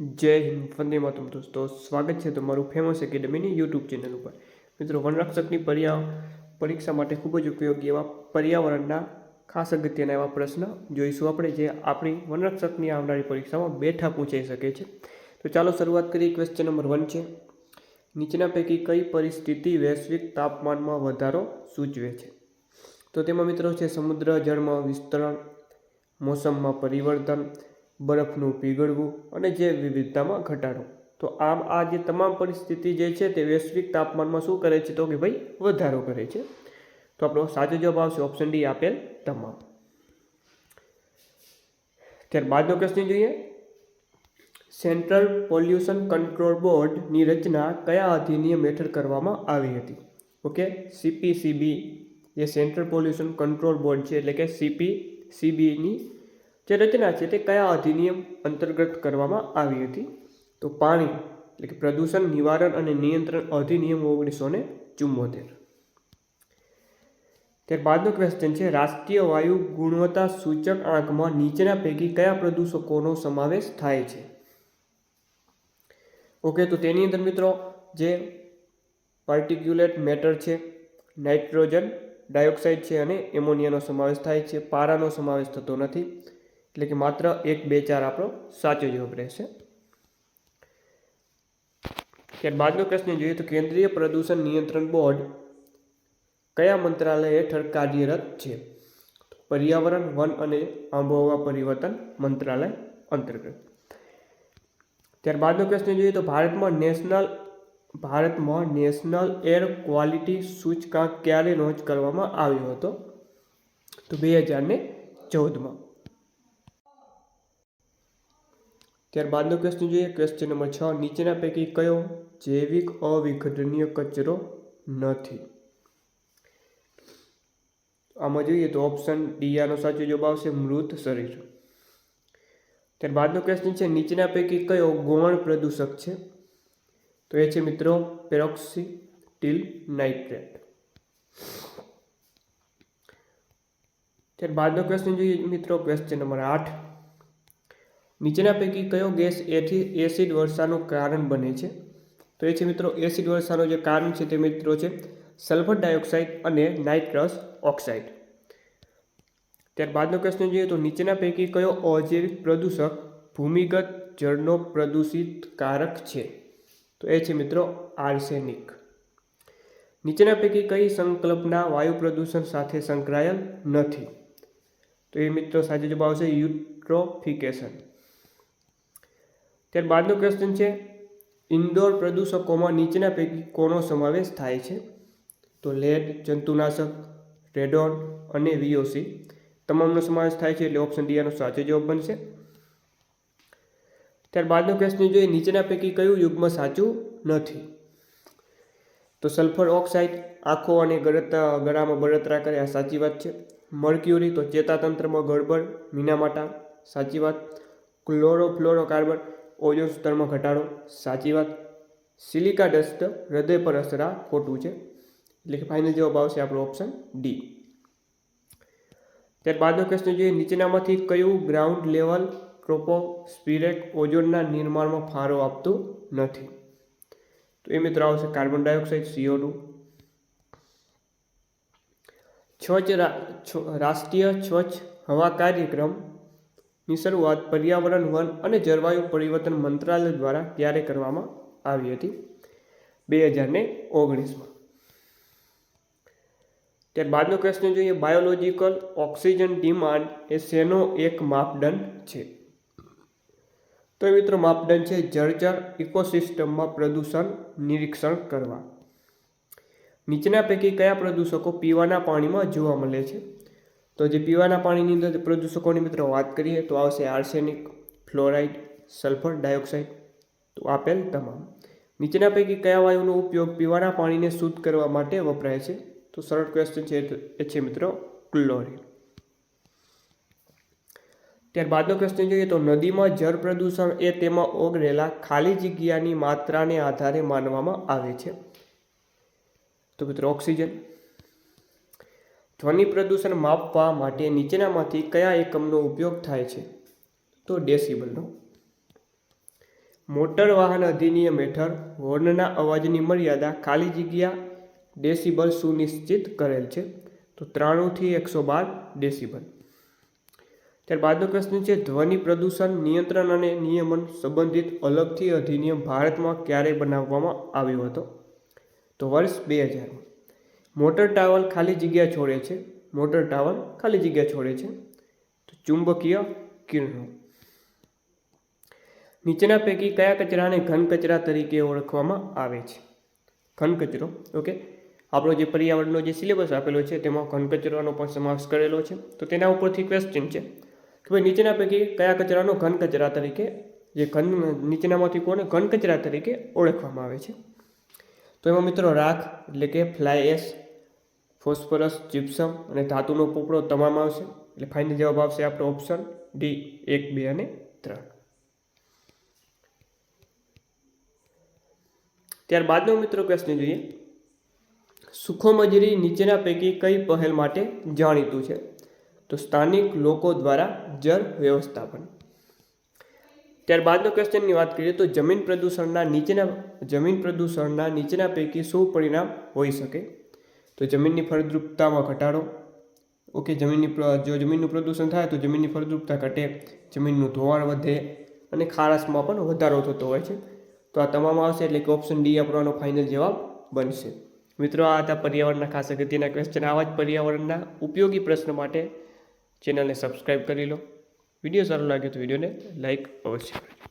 જય હિન્દ, વંદે માતરમ દોસ્તો, સ્વાગત છે તમારું ફેમસ એકેડમીની યુટ્યુબ ચેનલ ઉપર। મિત્રો, વનરક્ષકની પરીક્ષા માટે ખૂબ જ ઉપયોગી એવા પર્યાવરણના ખાસ અગત્યના એવા પ્રશ્ન જોઈશું આપણે, જે આપણી વનરક્ષકની આવનારી પરીક્ષામાં બેઠા પૂછાઈ શકે છે। તો ચાલો શરૂઆત કરીએ। ક્વેશ્ચન નંબર 1 છે, નીચેના પૈકી કઈ પરિસ્થિતિ વૈશ્વિક તાપમાનમાં વધારો સૂચવે છે? તો તેમાં મિત્રો છે સમુદ્ર જળમાં વિસ્તરણ, મોસમમાં પરિવર્તન, બરફનું પીગળવું અને જૈવ વિવિધતામાં ઘટાડો। તો આમ આ જે તમામ પરિસ્થિતિ જે છે તે વૈશ્વિક તાપમાનમાં શું કરે છે? તો કે ભાઈ વધારો કરે છે। તો આપણો સાચો જવાબ આવશે ઓપ્શન ડી, આપેલ તમામ। ત્યારબાદનો ક્વેશ્ચન જોઈએ, સેન્ટ્રલ પોલ્યુશન કંટ્રોલ બોર્ડની રચના કયા અધિનિયમ હેઠળ કરવામાં આવી હતી? ઓકે, CPCB જે સેન્ટ્રલ પોલ્યુશન કંટ્રોલ બોર્ડ છે એટલે કે CPCBની જે રચના છે તે કયા અધિનિયમ અંતર્ગત કરવામાં આવી હતી? તો પાણી એટલે કે પ્રદૂષણ નિવારણ અને નિયંત્રણ અધિનિયમ 1974। ત્યારબાદનો ક્વેશ્ચન છે, રાષ્ટ્રીય વાયુ ગુણવત્તા સૂચક આંકમાં નીચેના પૈકી કયા પ્રદૂષકોનો સમાવેશ થાય છે? ઓકે, તો તેની અંદર મિત્રો જે પાર્ટિક્યુલેટ મેટર છે, નાઇટ્રોજન ડાયોક્સાઇડ છે અને એમોનિયાનો સમાવેશ થાય છે। પારાનો સમાવેશ થતો નથી, એટલે કે માત્ર 1, 2, 4 આપણો સાચો જવાબ રહેશે। ત્યારબાદનો પ્રશ્ન જોઈએ તો કેન્દ્રીય પ્રદૂષણ નિયંત્રણ બોર્ડ કયા મંત્રાલય હેઠળ કાર્યરત છે? પર્યાવરણ, વન અને આબોહવા પરિવર્તન મંત્રાલય અંતર્ગત। ત્યારબાદનો પ્રશ્ન જોઈએ તો ભારતમાં નેશનલ એર ક્વોલિટી સૂચકાંક ક્યારે લોન્ચ કરવામાં આવ્યો હતો? તો 2014માં। ત્યારબાદનો ક્વેશ્ચન જોઈએ, ક્વેશ્ચન નંબર 6, નીચેના પૈકી કયો જૈવિક અવિઘટનીય કચરો નથી? આમાં જોઈએ તો ઓપ્શન ડી આનો સાચો જવાબ આવશે, મૃત શરીર। ત્યારબાદનો ક્વેશ્ચન છે, નીચેના પૈકી કયો ગૌણ પ્રદૂષક છે? તો એ છે મિત્રો પેરોક્સિટિલ નાઇટ્રેટ। ત્યારબાદનો ક્વેશ્ચન જોઈએ મિત્રો, ક્વેશ્ચન નંબર 8, નીચેના પૈકી કયો ગેસ એસિડ વર્ષાનું કારણ બને છે? તો એ છે મિત્રો એસિડ વર્ષાનું જે કારણ છે તે મિત્રો છે સલ્ફર ડાયોક્સાઇડ અને નાઇટ્રસ ઓક્સાઇડ। ત્યારબાદનો ક્વેશ્ચન જોઈએ તો નીચેના પૈકી કયો અજૈવિક પ્રદૂષક ભૂમિગત જળનો પ્રદૂષિત કારક છે? તો એ છે મિત્રો આર્સેનિક। નીચેના પૈકી કઈ સંકલ્પના વાયુ પ્રદૂષણ સાથે સંકળાયેલ નથી? તો એ મિત્રો સાચો જવાબ આવશે યુટ્રોફિકેશન। ત્યારબાદનો ક્વેશ્ચન છે, ઇન્ડોર પ્રદૂષકોમાં નીચેના પૈકી કોનો સમાવેશ થાય છે? તો લેડ, જંતુનાશક, રેડોન અને VOC તમામનો સમાવેશ થાય છે, એટલે ઓપ્શન ડી આનો સાચો જવાબ બનશે। ત્યારબાદનો ક્વેશ્ચન જોઈએ, નીચેના પૈકી કયું યુગ્મ સાચું નથી? તો સલ્ફર ઓક્સાઇડ આંખો અને ગળામાં બળતરા કરે, આ સાચી વાત છે। મર્ક્યુરી તો ચેતાતંત્રમાં ગડબડ, મીનામાટા, સાચી વાત। ક્લોરોફ્લોરોકાર્બન ઓઝોન સ્તરમાં ઘટાડો, સાચી વાત। સિલિકા ડસ્ટ હૃદય પર અસર, આ ખોટું છે, એટલે કે ફાઇનલ જવાબ આવશે આપણો ઓપ્શન ડી। ત્યારબાદનો ક્વેશ્ચન જોઈએ, નીચેનામાંથી કયું ગ્રાઉન્ડ લેવલ ટ્રોપોસ્ફિયર ઓઝોનના નિર્માણમાં ફાળો આપતું નથી? તો એ મિત્રો આવશે કાર્બન ડાયોક્સાઇડ, CO2। રાષ્ટ્રીય સ્વચ્છ હવા કાર્યક્રમની શરૂઆત પર્યાવરણ, વન અને જળવાયુ પરિવર્તન મંત્રાલય દ્વારા ક્યારે કરવામાં આવી હતી? 2019માં। ત્યારબાદનો ક્વેશ્ચન જોઈએ, બાયોલોજિકલ ઓક્સિજન ડિમાન્ડ એ શેનો એક માપદંડ છે? તો એ મિત્રો માપદંડ છે જળચર ઇકોસિસ્ટમમાં પ્રદૂષણ નિરીક્ષણ કરવા। નીચેના પૈકી કયા પ્રદૂષકો પીવાના પાણીમાં જોવા મળે છે? તો જે પીવાના પાણીની અંદર પ્રદૂષકોની મિત્રો વાત કરીએ તો આવશે આર્સેનિક, ફ્લોરાઇડ, સલ્ફર ડાયોક્સાઇડ, તો આપેલ તમામ। નીચેના પૈકી કયા વાયુનો ઉપયોગ પીવાના પાણીને શુદ્ધ કરવા માટે વપરાય છે? તો સરળ ક્વેશ્ચન છે, એ છે મિત્રો ક્લોરીન। ત્યારબાદનો ક્વેશ્ચન જોઈએ તો નદીમાં જળ પ્રદૂષણ એ તેમાં ઓગળેલા ખાલી જગ્યાની માત્રાને આધારે માનવામાં આવે છે? તો મિત્રો ઓક્સિજન। ધ્વનિ પ્રદૂષણ માપવા માટે નીચેનામાંથી કયા એકમનો ઉપયોગ થાય છે? તો ડેસિબલનો। મોટર વાહન અધિનિયમ હેઠળ હોર્નના અવાજની મર્યાદા ખાલી જગ્યા ડેસિબલ સુનિશ્ચિત કરેલ છે? તો 93 થી 112 ડેસિબલ. ત્યારબાદનો પ્રશ્ન છે ધ્વનિ પ્રદૂષણ નિયંત્રણ અને નિયમન સંબંધિત અલગથી અધિનિયમ ભારતમાં ક્યારે બનાવવામાં આવ્યો હતો? તો વર્ષ 2000. મોટર ટાવર ખાલી જગ્યા છોડે છે? મોટર ટાવર ખાલી જગ્યા છોડે છે તો ચુંબકીય કિરણો. નીચેના પૈકી કયા કચરાને ઘન કચરા તરીકે ઓળખવામાં આવે છે? ઘન કચરો. ઓકે, આપણો જે પર્યાવરણનો જે સિલેબસ આપેલો છે તેમાં ઘન કચરાનો પણ સમાવેશ કરેલો છે. તો તેના ઉપરથી ક્વેશ્ચન છે કે ભાઈ નીચેના પૈકી કયા કચરાનો ઘન કચરા તરીકે નીચેનામાંથી કોને ઘન કચરા તરીકે ઓળખવામાં આવે છે? તો એમાં મિત્રો રાખ એટલે કે ફ્લાય એશ, ફોસ્ફરસ, જીપ્સમ અને ધાતુનો પોપડો તમામ આવશે. એટલે ફાઇનલ જવાબ આવશે આપણો ઓપ્શન ડી 1, 2 અને 3. ત્યારબાદનો મિત્રો પ્રશ્ન જોઈએ. સુખોમજરી નીચેના પૈકી કઈ પહેલ માટે જાણીતું છે? તો સ્થાનિક લોકો દ્વારા જળ વ્યવસ્થાપન. ત્યારબાદનો ક્વેશ્ચનની વાત કરીએ તો જમીન પ્રદૂષણના નીચેના પૈકી શું પરિણામ હોઈ શકે? તો જમીનની ફળદ્રુપતામાં ઘટાડો. ઓકે, જો જમીનનું પ્રદૂષણ થાય તો જમીનની ફળદ્રુપતા ઘટે, જમીનનું ધોવાણ વધે અને ખારાશમાં પણ વધારો થતો હોય છે. તો આ તમામ આવશે એટલે કે ઓપ્શન ડી આપણો ફાઇનલ જવાબ બનશે. મિત્રો, આ હતા પર્યાવરણના ખાસ અગત્યના ક્વેશ્ચન. આવા જ પર્યાવરણના ઉપયોગી પ્રશ્ન માટે ચેનલને સબસ્ક્રાઈબ કરી લો. વિડીયો સારો લાગે તો વિડીયોને લાઈક અવશ્ય કરજો.